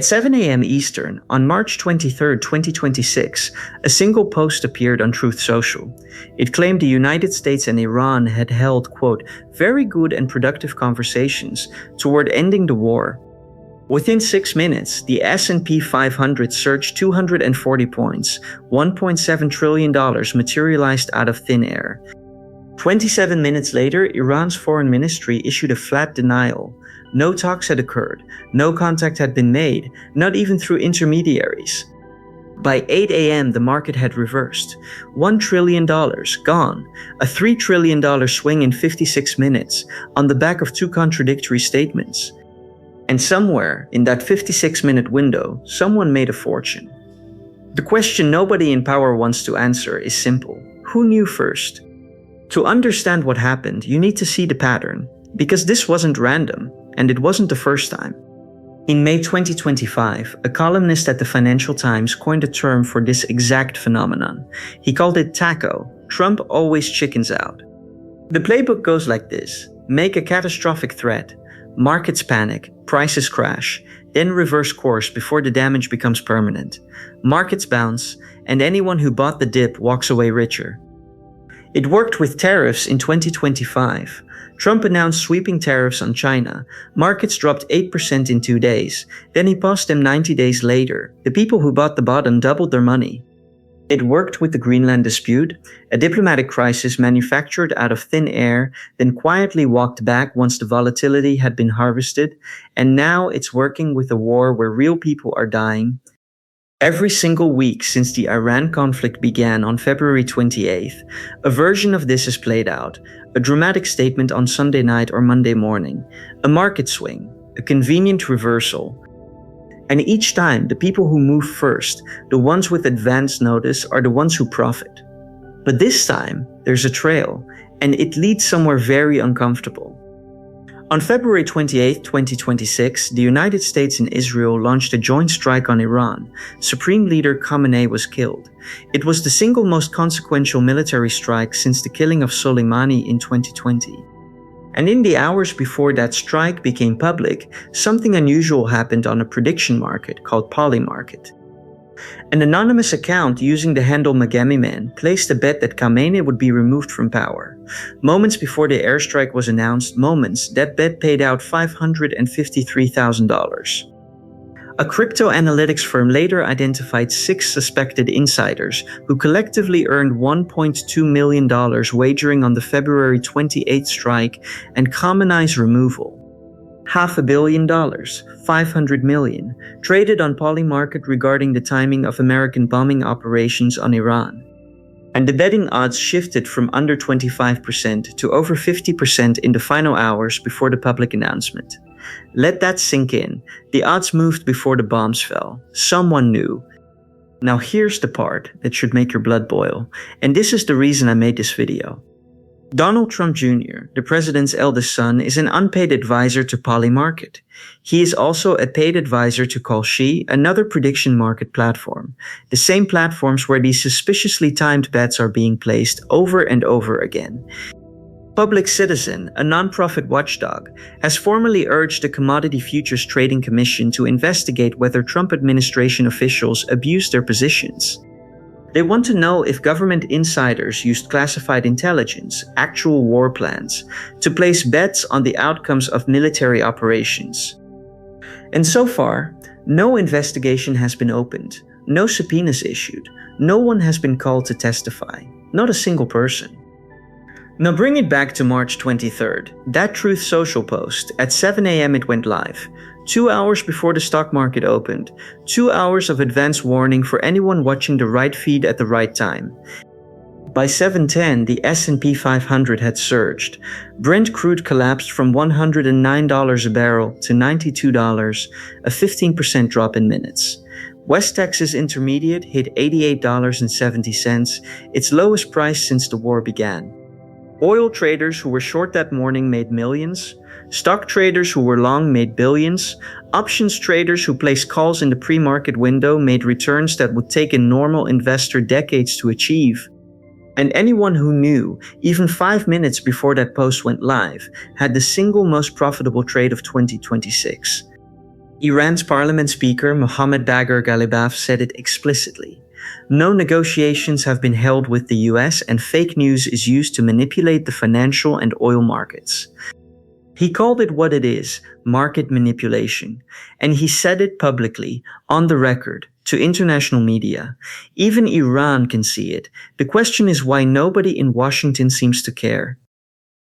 At 7 a.m. Eastern, on March 23, 2026, a single post appeared on Truth Social. It claimed the United States and Iran had held, quote, very good and productive conversations toward ending the war. Within 6 minutes, the S&P 500 surged 240 points, $1.7 trillion materialized out of thin air. 27 minutes later, Iran's foreign ministry issued a flat denial. No talks had occurred, no contact had been made, not even through intermediaries. By 8 a.m., the market had reversed. $1 trillion gone, a $3 trillion swing in 56 minutes, on the back of two contradictory statements. And somewhere in that 56-minute window, someone made a fortune. The question nobody in power wants to answer is simple. Who knew first? To understand what happened, you need to see the pattern, because this wasn't random, and it wasn't the first time. In May 2025, a columnist at the Financial Times coined a term for this exact phenomenon. He called it TACO, Trump always chickens out. The playbook goes like this: make a catastrophic threat, markets panic, prices crash, then reverse course before the damage becomes permanent. Markets bounce, and anyone who bought the dip walks away richer. It worked with tariffs in 2025. Trump announced sweeping tariffs on China. Markets dropped 8% in 2 days. Then he paused them 90 days later. The people who bought the bottom doubled their money. It worked with the Greenland dispute, a diplomatic crisis manufactured out of thin air, then quietly walked back once the volatility had been harvested, and now it's working with a war where real people are dying. Every single week since the Iran conflict began on February 28th, a version of this is played out, a dramatic statement on Sunday night or Monday morning, a market swing, a convenient reversal. And each time, the people who move first, the ones with advance notice, are the ones who profit. But this time, there's a trail, and it leads somewhere very uncomfortable. On February 28, 2026, the United States and Israel launched a joint strike on Iran. Supreme Leader Khamenei was killed. It was the single most consequential military strike since the killing of Soleimani in 2020. And in the hours before that strike became public, something unusual happened on a prediction market called Polymarket. An anonymous account using the handle Magamiman placed a bet that Khamenei would be removed from power. Moments before the airstrike was announced, that bet paid out $553,000. A crypto analytics firm later identified 6 suspected insiders who collectively earned $1.2 million wagering on the February 28th strike and Khamenei's removal. $500 million, $500 million, traded on Polymarket regarding the timing of American bombing operations on Iran. And the betting odds shifted from under 25% to over 50% in the final hours before the public announcement. Let that sink in. The odds moved before the bombs fell. Someone knew. Now here's the part that should make your blood boil, and this is the reason I made this video. Donald Trump Jr., the president's eldest son, is an unpaid advisor to Polymarket. He is also a paid advisor to Kalshi, another prediction market platform, the same platforms where these suspiciously timed bets are being placed over and over again. Public Citizen, a nonprofit watchdog, has formally urged the Commodity Futures Trading Commission to investigate whether Trump administration officials abused their positions. They want to know if government insiders used classified intelligence, actual war plans, to place bets on the outcomes of military operations. And so far, no investigation has been opened, no subpoenas issued, no one has been called to testify, not a single person. Now bring it back to March 23rd, that Truth Social post. At 7 a.m. it went live. 2 hours before the stock market opened. 2 hours of advance warning for anyone watching the right feed at the right time. By 7:10, the S&P 500 had surged. Brent crude collapsed from $109 a barrel to $92, a 15% drop in minutes. West Texas Intermediate hit $88.70, its lowest price since the war began. Oil traders who were short that morning made millions. Stock traders who were long made billions. Options traders who placed calls in the pre-market window made returns that would take a normal investor decades to achieve. And anyone who knew, even 5 minutes before that post went live, had the single most profitable trade of 2026. Iran's parliament speaker Mohammad Bagher Ghalibaf said it explicitly. No negotiations have been held with the US, and fake news is used to manipulate the financial and oil markets. He called it what it is, market manipulation, and he said it publicly, on the record, to international media. Even Iran can see it. The question is why nobody in Washington seems to care.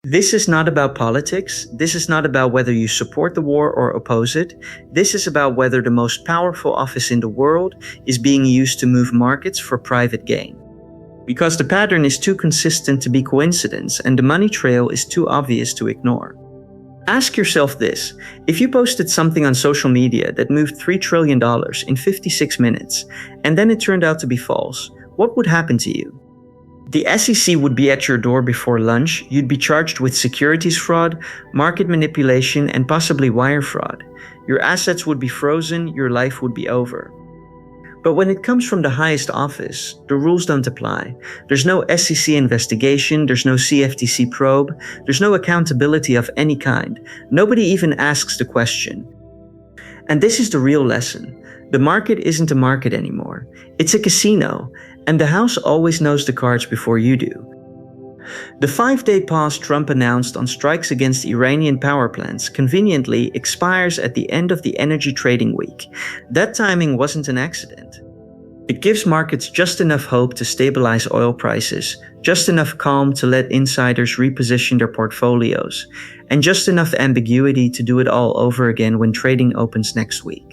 This is not about politics. This is not about whether you support the war or oppose it. This is about whether the most powerful office in the world is being used to move markets for private gain. Because the pattern is too consistent to be coincidence, and the money trail is too obvious to ignore. Ask yourself this: if you posted something on social media that moved $3 trillion in 56 minutes, and then it turned out to be false, what would happen to you? The SEC would be at your door before lunch. You'd be charged with securities fraud, market manipulation, and possibly wire fraud. Your assets would be frozen, your life would be over. But when it comes from the highest office, the rules don't apply. There's no SEC investigation, there's no CFTC probe, there's no accountability of any kind. Nobody even asks the question. And this is the real lesson. The market isn't a market anymore. It's a casino, and the house always knows the cards before you do. The 5-day pause Trump announced on strikes against Iranian power plants conveniently expires at the end of the energy trading week. That timing wasn't an accident. It gives markets just enough hope to stabilize oil prices, just enough calm to let insiders reposition their portfolios, and just enough ambiguity to do it all over again when trading opens next week.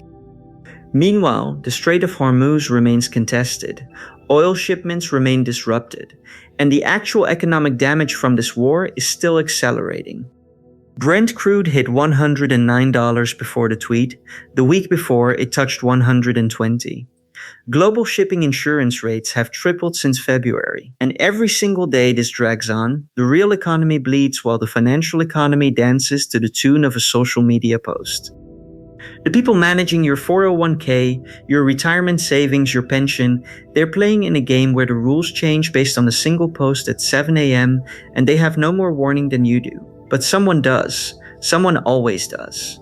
Meanwhile, the Strait of Hormuz remains contested, oil shipments remain disrupted, and the actual economic damage from this war is still accelerating. Brent crude hit $109 before the tweet. The week before, it touched $120. Global shipping insurance rates have tripled since February, and every single day this drags on, the real economy bleeds while the financial economy dances to the tune of a social media post. The people managing your 401k, your retirement savings, your pension, they're playing in a game where the rules change based on a single post at 7 a.m. and they have no more warning than you do. But someone does. Someone always does.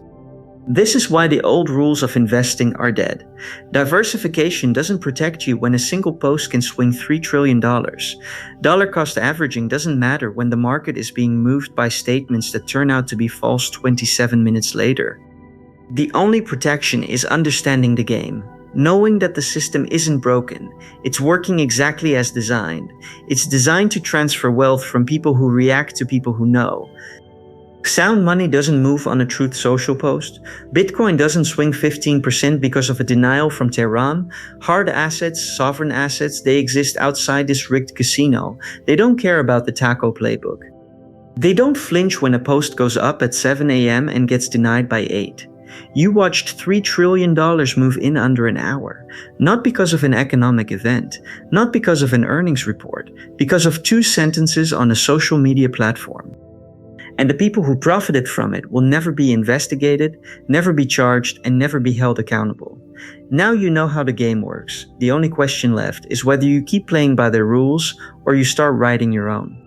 This is why the old rules of investing are dead. Diversification doesn't protect you when a single post can swing $3 trillion. Dollar cost averaging doesn't matter when the market is being moved by statements that turn out to be false 27 minutes later. The only protection is understanding the game, knowing that the system isn't broken, it's working exactly as designed. It's designed to transfer wealth from people who react to people who know. Sound money doesn't move on a Truth Social post. Bitcoin doesn't swing 15% because of a denial from Tehran. Hard assets, sovereign assets, they exist outside this rigged casino. They don't care about the taco playbook. They don't flinch when a post goes up at 7 a.m. and gets denied by 8. You watched $3 trillion move in under an hour, not because of an economic event, not because of an earnings report, because of 2 sentences on a social media platform. And the people who profited from it will never be investigated, never be charged, and never be held accountable. Now you know how the game works. The only question left is whether you keep playing by their rules or you start writing your own.